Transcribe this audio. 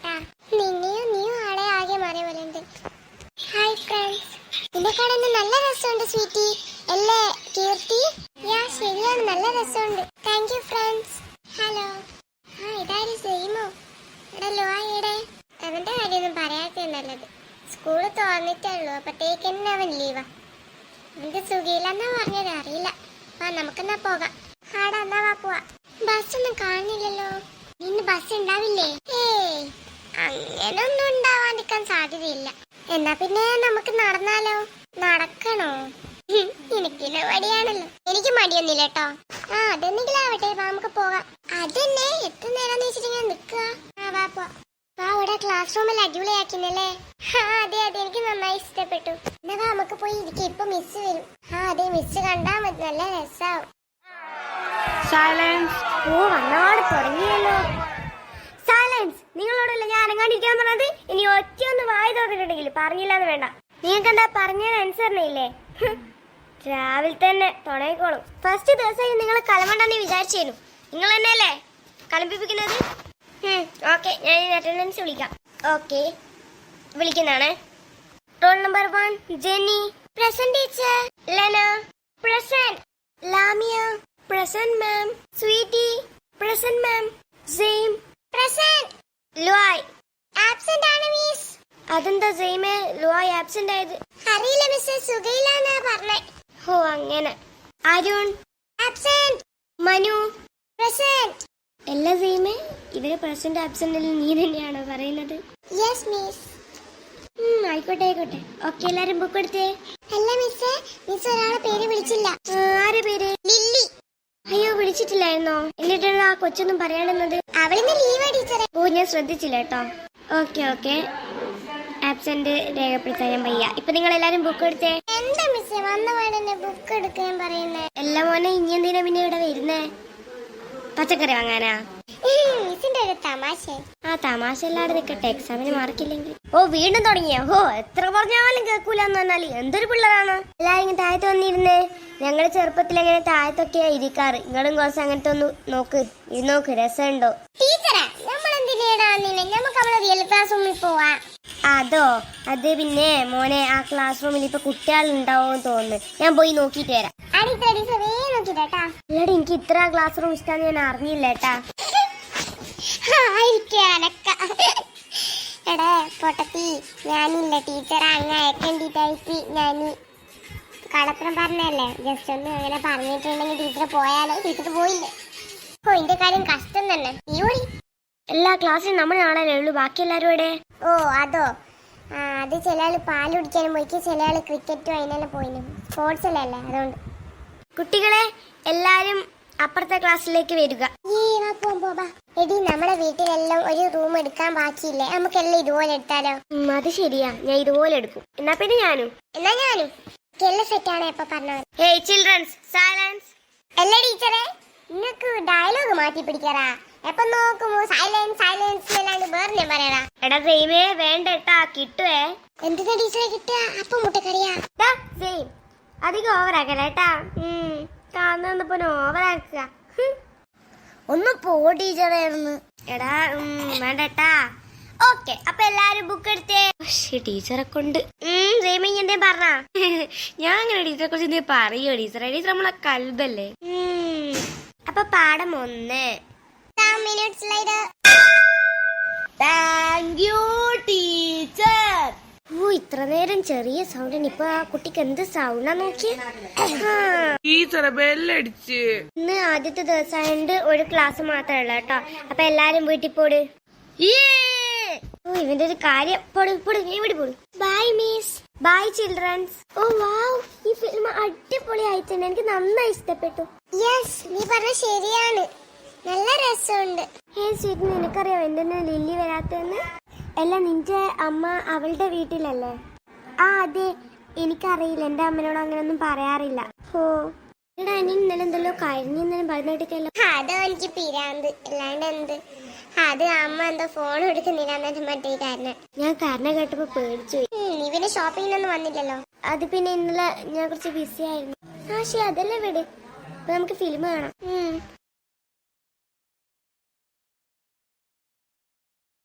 കേട്ടാ. നീയും ആളെ ആകെ മാറിയ പോലെ ഉണ്ട്. ഹായ് ഫ്രണ്ട്സ്, നിന്റെ കട നല്ല രസമുണ്ട് സ്വീറ്റി അല്ലേ കീർത്തി? യാ ശരിയാണ്, നല്ല രസമുണ്ട്. Thank you friends. ഹലോ, ഇതാര് സെയിമോ? എടല്ലോ ആയിടെ. അവന്റെ കാര്യമൊന്നും പറയാത്ത നല്ലത്. സ്കൂള് തുറന്നിട്ടേ ഉള്ളൂ, അപ്പത്തേക്ക് തന്നെ അവൻ ലീവാ. അവന്റെ സുഖയില്ലെന്നാ പറഞ്ഞത്, അറിയില്ല. വാ നമുക്കെന്നാ പോകാം. ഹാടാ, എന്നാ വാ പോവാ. ബസ്സൊന്നും കാണുന്നില്ലല്ലോ. ഇന്ന് ബസ് ഉണ്ടാവില്ലേ? ഏയ്, അങ്ങനൊന്നും ഉണ്ടാവാണ്ടിരിക്കാൻ സാധ്യതയില്ല. എന്നാ പിന്നെ നമുക്ക് നടന്നാലോ? നടക്കണോ? എനിക്കില്ല മടിയാണല്ലോ. എനിക്ക് മടിയൊന്നുമില്ല കേട്ടോ. അതെന്തെങ്കിലും ആവട്ടെ, നമുക്ക് പോകാം. അതന്നെ എത്ര നേരം വെച്ചിട്ട് നിക്കുക. വാ പോവാ. ഇവിടെ ക്ലാസ് റൂമിൽ അടിപൊളിയാക്കിന്നല്ലേ? അതെ എനിക്ക് നന്നായി ഇഷ്ടപ്പെട്ടു. എന്നാ നമുക്ക് പോയി ഇരിക്കും, ഇപ്പൊ മിസ് വരും. അതെ, മിസ് കണ്ടാ മതി, നല്ല രസാവും. സൈലൻസ്. വന്നാട് തുടങ്ങിയല്ലോ. സൈലൻസ്. നിങ്ങളോടല്ല ഞാൻ അനങ്ങാണ്ടിരിക്കാൻ പറഞ്ഞത്. ഇനി ഒറ്റയൊന്ന് വായി തോന്നിട്ടുണ്ടെങ്കിൽ പറഞ്ഞില്ലാന്ന് വേണ്ട. നിങ്ങൾക്ക് എന്താ പറഞ്ഞതിനനുസരണയില്ലേ? രാവിലെ തന്നെ തുടങ്ങിക്കോളും. ഫസ്റ്റ് ദിവസം നിങ്ങൾ കലമണ്ടെന്ന് വിചാരിച്ചിരുന്നു. നിങ്ങൾ തന്നെയല്ലേ കളിപ്പിക്കുന്നത്? ഓക്കെ, ഞാൻ അറ്റൻഡൻസ് വിളിക്കാം. ഓക്കെ, വിളിക്കുന്നതാണ്. Roll number 1 Jenny present. Teacher Lena present. Lamiya present ma'am. Sweety present ma'am. Saim present. Luay absent ആണ് മിസ്. അതെന്താ സെയിമേ ലുആയ് ആബ്സെന്റ് ആയത്? അറിയില്ല മിസ്, സുഖയില്ലാന്നാ പറഞ്ഞേ. അങ്ങനെ. അരുൺ ആബ്സെന്റ്. മനു പ്രസന്റ്. എല്ലാ സെയിമേ ഇവര് പ്രസന്റ് ആബ്സെന്റിൽ നീ തന്നെയാണോ പറയുന്നത്? Yes miss. ആയിക്കോട്ടെ. ഓക്കെ, എല്ലാരും ബുക്ക് എടുത്തേ. അല്ല മിസ്, ഒരാളെ പേര് വിളിച്ചില്ല. ആരെ പേര്? ലില്ലി. അയ്യോ, വിളിച്ചിട്ടില്ലായിരുന്നോ? എന്നിട്ടാണ് ആ കൊച്ചൊന്നും പറയാനുള്ളത്? അവളിന്ന് ലീവാ ടീച്ചറെ. ഞാൻ ശ്രദ്ധിച്ചില്ല കേട്ടോ. ഓക്കെ, ആബ്സെന്റ് രേഖപ്പെടുത്താൻ ഞാൻ വയ്യ. ഇപ്പൊ നിങ്ങൾ എല്ലാരും ബുക്ക് എടുത്തേ. എന്താ മിസ് വന്ന പാടന്നെ ബുക്ക് എടുക്കാൻ പറയുന്നേ? എല്ലാ മോനെ, ഇനി എന്തിനാ പിന്നെ ഇവിടെ വരുന്നേ? പച്ചക്കറി വാങ്ങാനാ? മിസ്സിന്റെ ഒരു തമാശ. തമാശ എല്ലാവരും നിൽക്കട്ടെ, എക്സാമിന് മാർക്കില്ലെങ്കിൽ. വീണ്ടും തുടങ്ങിയോ? എത്ര പറഞ്ഞാലും കേൾക്കൂലെന്ന് പറഞ്ഞാല് എന്തൊരു പിള്ളേരാണ്. എല്ലാരും ഇങ്ങനെ താഴത്ത് വന്നിരുന്നേ. ഞങ്ങള് ചെറുപ്പത്തിൽ എങ്ങനെ താഴത്തൊക്കെയാ ഇരിക്കാറ്. നിങ്ങളും കുറച്ച് അങ്ങനത്തെ ഒന്ന് നോക്ക് രസമുണ്ടോ? ടീച്ചറെ, നമുക്ക് റിയൽ ക്ലാസ് റൂമിൽ പോവാ. അത് പിന്നെ മോനെ, ആ ക്ലാസ് റൂമിൽ ഇപ്പൊ കുട്ടികളുണ്ടാവും തോന്നുന്നു. ഞാൻ പോയി നോക്കിട്ട് വരാം. അല്ലാടെ എനിക്ക് ഇത്ര ക്ലാസ് റൂം ഇഷ്ടാന്ന് ഞാൻ അറിഞ്ഞില്ല കേട്ടാ. എടാ പൊട്ടത്തി, ഞാനില്ല ടീച്ചർ അങ്ങ് അയക്കേണ്ടിട്ടായിട്ട് ഞാൻ കടപ്പുറം പറഞ്ഞല്ലേ. ജസ്റ്റ് ഒന്ന് അങ്ങനെ പറഞ്ഞിട്ടുണ്ടെങ്കിൽ ടീച്ചർ പോയാലോ? ടീച്ചർ പോയില്ലേ? ഇതിന്റെ കാര്യം കഷ്ടം തന്നെ. എല്ലാ ക്ലാസ്സിലും നമ്മളാണല്ലേ ഉള്ളൂ, ബാക്കി എല്ലാരും ഇവിടെ. അതോ, അത് ചില ആള് പാല് കുടിക്കാനും പോയിക്ക്, ചില ആള് ക്രിക്കറ്റും അതിനെല്ലാം പോയിന്. സ്പോർട്സ് അല്ലേ, അതുകൊണ്ട്. കുട്ടികളെ എല്ലാരും അപ്പുറത്തെ ക്ലാസ്സിലേക്ക് വരിക. എടി, നമ്മുടെ വീട്ടിലെല്ലാം ഒരു റൂം എടുക്കാൻ ബാക്കിയില്ലേ? നമുക്കെല്ലാം ഇതുപോലെ എടുത്താലോ? അത് ശരിയാ, ഞാൻ ഇതുപോലെ എടുക്കും. എന്നാ പിന്നെ ഞാനും എല്ലാം സെറ്റാണ്. എപ്പോ പറഞ്ഞത്? Hey children's, silence. അല്ല ടീച്ചറെ, നിങ്ങക്ക് ഡയലോഗ് മാറ്റി പിടിക്കാറാ. എപ്പൊ നോക്കുമോ സൈലൻസ് അല്ലാണ്ട് വേറെ ഞാൻ പറയടാ. എടാ സെയിമേ, വേണ്ടട്ടാ, കിട്ടുവേ. എന്തിനാ ടീച്ചറെ കിട്ടുക? അപ്പം മുട്ടക്കറിയാ? സെയിം അധികം ഓവറാക്കല്ലേട്ടാ. കാണുന്നപ്പോ ഓവറാക്കുക. ഒന്ന് പോ ടീച്ചറെ. എടാ വേണ്ടട്ടാ. ഓക്കെ, അപ്പൊ എല്ലാരും ബുക്ക് എടുത്തേ. ടീച്ചറെ കൊണ്ട് എന്തേ പറഞ്ഞ? ഞാൻ അങ്ങനെ ടീച്ചറെ കുറിച്ച് എന്തേ പറയോ? ടീച്ചർ നമ്മളെ കൽബല്ലേ. അപ്പൊ പാഠം 1. Thank you teacher. ഇത്ര നേരം ചെറിയ സൗണ്ട്. ഇപ്പൊ ആ കുട്ടിക്ക് എന്ത് സൗണ്ടാ നോക്കി. ഇന്ന് ആദ്യത്തെ ദിവസമായോണ്ട് ഒരു ക്ലാസ് മാത്രമേ ഉള്ളൂ കേട്ടോ. അപ്പൊ എല്ലാരും വീട്ടിൽ പോട്. ഇവന്റെ ഒരു കാര്യം. Bye miss. Bye childrens. Wow, ഈ ഫിലിം അടിപൊളിയായിട്ടുണ്ട്. എനിക്ക് നന്നായി ഇഷ്ടപ്പെട്ടു. യെസ്, നീ പറഞ്ഞ ശരിയാണ്, നല്ല രസമുണ്ട്. സ്വീറ്റ്, നിനക്കറിയാം എന്തെന്ന് ലില്ലി വരാത്തെന്ന്? എല്ലാം നിന്റെ അമ്മ അവളുടെ വീട്ടിലല്ലേ? അതെ, എനിക്കറിയില്ല. എന്റെ അമ്മനോട് അങ്ങനെയൊന്നും പറയാറില്ല. എടാ, അനി ഇന്നലെ എന്തല്ലോ കഴിഞ്ഞെന്നാലും പറഞ്ഞിട്ടില്ലല്ലോ. അതോ എനിക്ക് പിരാന്ത്, അല്ലാണ്ട് എന്ത്. അത് അമ്മ എന്താ ഫോൺ എടുക്കുന്നില്ല മറ്റേ കാരണം. ഞാൻ കാരണം കേട്ടപ്പോ പേടിച്ചു. നീ പിന്നെ ഷോപ്പിങ്ങിനൊന്നും വന്നില്ലല്ലോ. അത് പിന്നെ ഇന്നലെ ഞാൻ കുറച്ച് ബിസി ആയിരുന്നു. ശരി, അതല്ലേ വീട്. അപ്പൊ നമുക്ക് ഫിലിം കാണാം.